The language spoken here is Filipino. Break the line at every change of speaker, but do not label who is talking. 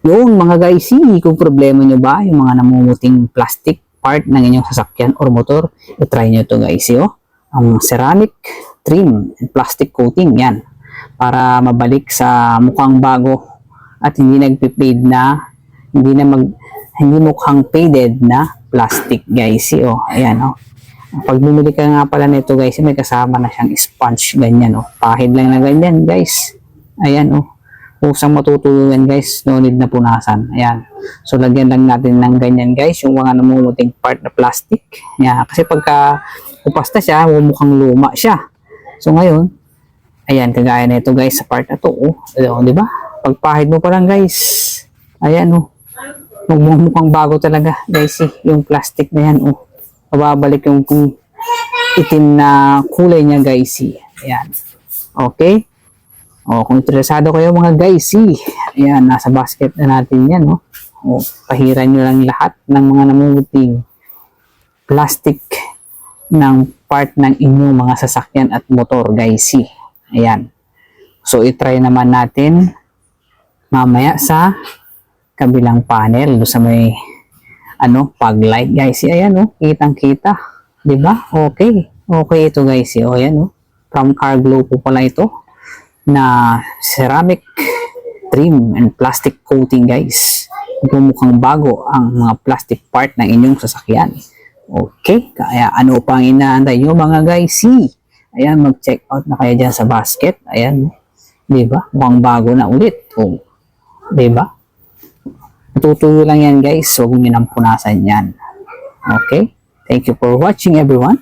Yung mga guys, kung problema nyo ba yung mga namumuting plastic part ng inyong sasakyan or motor, i-try nyo to guys, ang ceramic trim and plastic coating, yan, para mabalik sa mukhang bago at hindi nagpe-fade na, hindi mukhang faded na plastic guys, ayan, pag bumili ka nga pala nito guys, may kasama na siyang sponge, ganyan, pahid lang na ganyan guys, ayan, kusang matutulungan guys, no need na punasan. Ayan. So lagyan lang natin ng ganyan guys, yung mga namumuting part na plastic. Ayan. Kasi pagka upasta siya, mukhang luma siya. So ngayon, ayan, kagaya na ito guys sa part na to. Di ba? Pagpahid mo pa lang guys. Ayan mukhang bago talaga guys yung plastic na yan. Mababalik yung itim na kulay niya guys. Ayan. Okay. Kung interesado kayo mga guys, ayan, nasa basket na natin yan, pahiran nyo lang lahat ng mga namumuting plastic ng part ng inyong mga sasakyan at motor, guys, ayan. So, itry naman natin mamaya sa kabilang panel, sa may, fog light, guys, ayan, kitang-kita, diba? Okay ito, guys, ayan, from Carglaw po pala ito, na ceramic trim and plastic coating guys. Mukhang bago ang mga plastic part ng inyong sasakyan. Okay, kaya ano pang inaantay nyo mga guys? Ayan, mag-check out na kayo dyan sa basket. Ayan, diba? Mukhang bago na ulit. Diba? Matutuyo lang yan guys. Huwag nyo nang punasan yan. Okay, thank you for watching everyone.